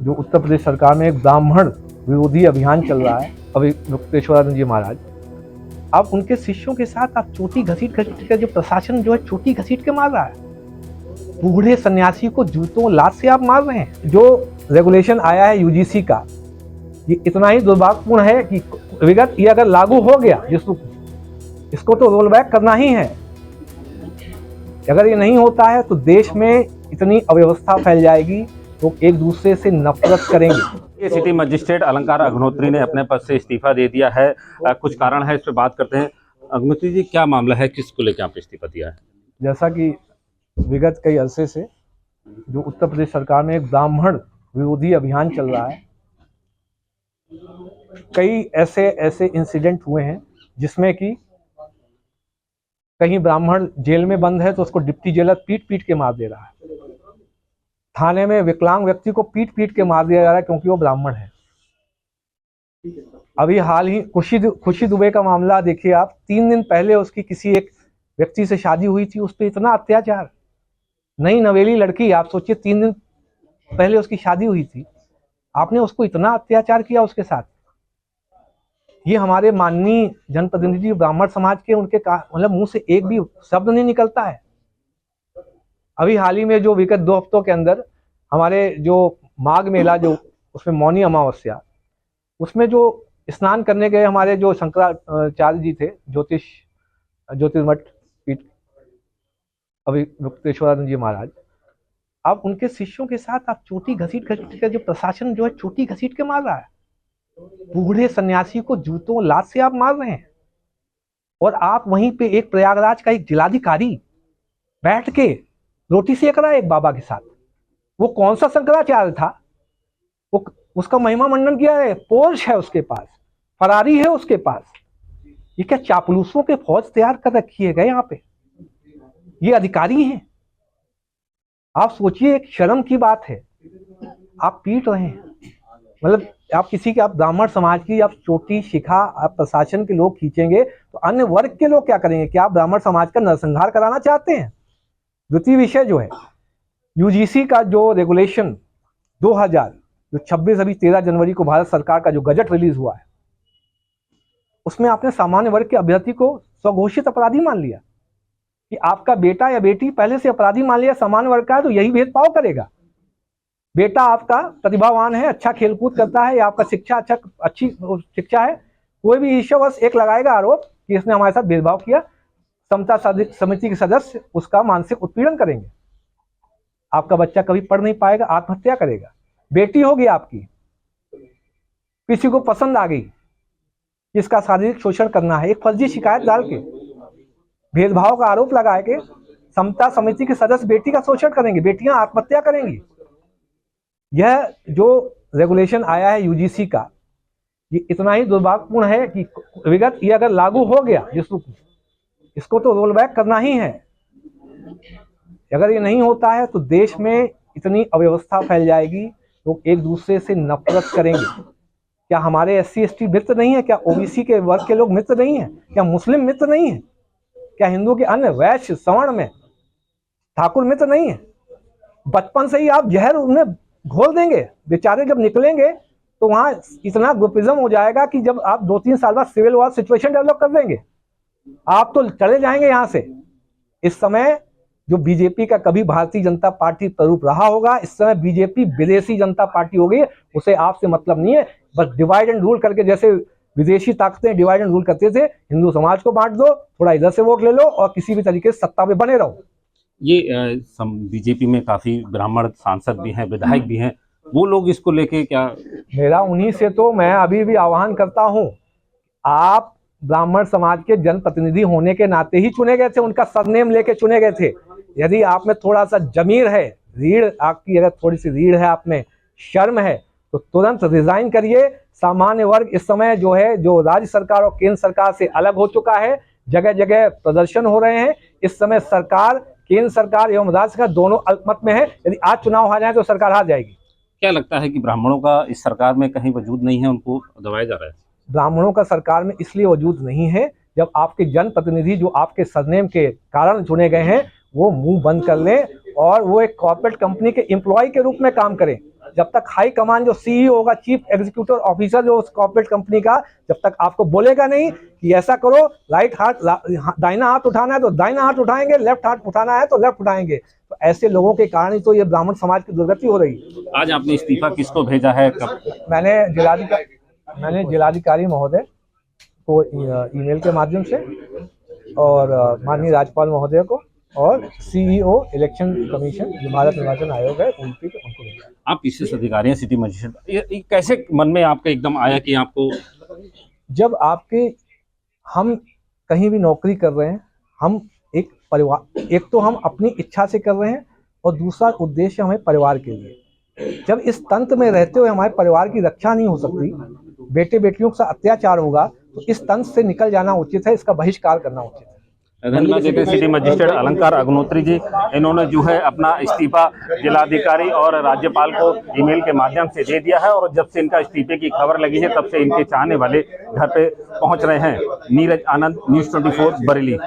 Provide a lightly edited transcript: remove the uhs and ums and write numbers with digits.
जो उत्तर प्रदेश सरकार में एक ब्राह्मण विरोधी अभियान चल रहा है, अभी गुप्तेश्वरानंद जी महाराज, अब उनके शिष्यों के साथ आप चोटी घसीट कर जो प्रशासन जो है चोटी घसीट के मार रहा है। बूढ़े सन्यासी को जूतों लात से आप मार रहे हैं। जो रेगुलेशन आया है यूजीसी का, ये इतना ही दुर्भाग्यपूर्ण है कि विगत ये अगर लागू हो गया, इसको तो रोल बैक करना ही है। अगर ये नहीं होता है तो देश में इतनी अव्यवस्था फैल जाएगी, लोग एक दूसरे से नफरत करेंगे। सिटी मजिस्ट्रेट अलंकार अग्निहोत्री ने अपने पद से इस्तीफा दे दिया है। कुछ कारण है, इस पर बात करते हैं। अग्निहोत्री जी, क्या मामला है, किसको लेकर आपने इस्तीफा दिया है? जैसा कि विगत कई अरसे से जो उत्तर प्रदेश सरकार में एक ब्राह्मण विरोधी अभियान चल रहा है, कई ऐसे इंसिडेंट हुए हैं जिसमें कि कहीं ब्राह्मण जेल में बंद है तो उसको डिप्टी जेलर पीट के मार दे रहा है। थाने में विकलांग व्यक्ति को पीट के मार दिया जा रहा है क्योंकि वो ब्राह्मण है। अभी हाल ही खुशी दुबे का मामला देखिए आप, 3 दिन पहले उसकी किसी एक व्यक्ति से शादी हुई थी, उस पर इतना अत्याचार। नई नवेली लड़की, आप सोचिए 3 दिन पहले उसकी शादी हुई थी, आपने उसको इतना अत्याचार किया उसके साथ। ये हमारे माननीय जनप्रतिनिधि ब्राह्मण समाज के, उनके मतलब मुंह से एक भी शब्द नहीं निकलता है। अभी हाल ही में जो विगत 2 हफ्तों के अंदर हमारे जो माघ मेला, जो उसमें मौनी अमावस्या, उसमें जो स्नान करने गए हमारे जो शंकराचार्य जी थे, ज्योतिर्मठ पीठ अभी गुप्तेश्वरानंद जी महाराज, अब उनके शिष्यों के साथ आप चोटी घसीट कर जो प्रशासन जो है चोटी घसीट के मार रहा है। बूढ़े सन्यासी को जूतों लात से आप मार रहे हैं, और आप वहीं पे एक प्रयागराज का एक जिलाधिकारी बैठ के रोटी सेक रहा है एक बाबा के साथ। वो कौन सा शंकराचार्य था? वो उसका महिमा मंडन किया है, पोर्श है उसके पास, फरारी है उसके पास। ये क्या चापलूसों के फौज तैयार कर रखी है गए यहाँ पे? ये अधिकारी हैं। आप सोचिए, एक शर्म की बात है, आप पीट रहे हैं। मतलब आप किसी के, आप ब्राह्मण समाज की आप चोटी शिखा आप प्रशासन के लोग खींचेंगे तो अन्य वर्ग के लोग क्या करेंगे? क्या आप ब्राह्मण समाज का नरसंहार कराना चाहते हैं? द्वितीय विषय जो है, यूजीसी का जो रेगुलेशन 2000 जो 26 अभी 13 जनवरी को भारत सरकार का जो गजट रिलीज हुआ है, उसमें आपने सामान्य वर्ग के अभ्यर्थी को स्वघोषित अपराधी मान लिया कि आपका बेटा या बेटी पहले से अपराधी मान लिया, सामान्य वर्ग का है तो यही भेदभाव करेगा। बेटा आपका प्रतिभावान है, अच्छा खेलकूद करता है, या आपका शिक्षा अच्छी शिक्षा है, कोई भी ईर्ष्यावश एक लगाएगा आरोप कि इसने हमारे साथ भेदभाव किया, समता समिति के सदस्य उसका मानसिक उत्पीड़न करेंगे। आपका बच्चा कभी पढ़ नहीं पाएगा, आत्महत्या करेगा। बेटी होगी आपकी, किसी को पसंद आ गई, इसका शारीरिक शोषण करना है, एक फर्जी शिकायत डाल के भेदभाव का आरोप लगा के समता समिति के सदस्य बेटी का शोषण करेंगे, बेटियां आत्महत्या करेंगी। यह जो रेगुलेशन आया है यूजीसी का, ये इतना ही दुर्भाग्यपूर्ण है कि विगत ये अगर लागू हो गया, इसको तो रोल बैक करना ही है। अगर ये नहीं होता है तो देश में इतनी अव्यवस्था फैल जाएगी, लोग एक दूसरे से नफरत करेंगे। क्या हमारे SC ST मित्र नहीं है? क्या OBC के वर्ग के लोग मित्र नहीं है? क्या मुस्लिम मित्र नहीं है? क्या हिंदू के अन्य वैश्य सवर्ण में ठाकुर मित्र नहीं है? बचपन से ही आप जहर उनमें घोल देंगे, बेचारे जब निकलेंगे तो वहां इतना ग्रुपिज्म हो जाएगा कि जब आप 2-3 साल बाद सिविल वॉर सिचुएशन डेवलप कर देंगे, आप तो चले जाएंगे यहां से। इस समय जो बीजेपी का कभी भारतीय जनता पार्टी स्वरूप रहा होगा, इस समय बीजेपी विदेशी जनता पार्टी हो गई। उसे आपसे मतलब नहीं है, बस डिवाइड एंड रूल करके, जैसे विदेशी ताकतें डिवाइड एंड रूल करते थे, हिंदू समाज को बांट दो, थोड़ा इधर से वोट ले लो और किसी भी तरीके से सत्ता में बने रहो। ये बीजेपी में काफी ब्राह्मण सांसद भी हैं, विधायक भी हैं, वो लोग इसको लेके क्या? मेरा उन्हीं से तो मैं अभी भी आह्वान करता हूं, आप ब्राह्मण समाज के जनप्रतिनिधि होने के नाते ही चुने गए थे, उनका सरनेम लेके चुने गए थे। यदि आप में थोड़ा सा जमीर है, रीढ़ आपकी अगर थोड़ी सी रीढ़ है, आप में शर्म है, तो तुरंत रिजाइन करिए। सामान्य वर्ग इस समय जो है, जो राज्य सरकार और केंद्र सरकार से अलग हो चुका है, जगह जगह प्रदर्शन हो रहे हैं। इस समय सरकार, केंद्र सरकार एवं राज्य सरकार दोनों अल्पमत में है। यदि आज चुनाव हार जाए तो सरकार हार जाएगी। क्या लगता है कि ब्राह्मणों का इस सरकार में कहीं वजूद नहीं है, उनको दबाया जा रहा है? ब्राह्मणों का सरकार में इसलिए वजूद नहीं है, जब आपके जनप्रतिनिधि जो आपके सरनेम के कारण चुने गए हैं, वो मुंह बंद कर लें और वो एक कॉर्पोरेट कंपनी के एम्प्लॉय के रूप में काम करें। जब तक हाई कमान जो सीईओ होगा, चीफ एग्जीक्यूटिव ऑफिसर जो उस कॉर्पोरेट कंपनी का, जब तक आपको बोलेगा नहीं कि ऐसा करो, राइट हाथ दाहिना हाथ उठाना है तो दाहिना हाथ उठाएंगे, लेफ्ट हाथ उठाना है तो लेफ्ट उठाएंगे। तो ऐसे लोगों के कारण ही तो ये ब्राह्मण समाज की दुर्गति हो रही है। आज आपने इस्तीफा किसको भेजा है, कब? मैंने जिलाधिकारी महोदय को ईमेल के माध्यम से और माननीय राज्यपाल महोदय को और सीईओ इलेक्शन कमीशन जो भारत निर्वाचन आयोग है उनको भेजा। आप पीसीएस अधिकारी हैं, सिटी मजिस्ट्रेट, ये कैसे मन में आपके एकदम आया कि आपको? जब हम कहीं भी नौकरी कर रहे हैं, हम एक परिवार, एक तो हम अपनी इच्छा से कर रहे हैं और दूसरा उद्देश्य हमें परिवार के लिए। जब इस तंत्र में रहते हुए हमारे परिवार की रक्षा नहीं हो सकती, बेटे बेटियों का अत्याचार होगा, तो इस तंत्र से निकल जाना उचित है, इसका बहिष्कार करना उचित है। धन्यवाद देते हैं सिटी मजिस्ट्रेट अलंकार अग्नोत्री जी। इन्होंने जो है अपना इस्तीफा जिलाधिकारी और राज्यपाल को ईमेल के माध्यम से दे दिया है और जब से इनका इस्तीफे की खबर लगी है तब से इनके चाहने वाले घर पे पहुंच रहे हैं। नीरज आनंद, न्यूज़ 24 बरेली।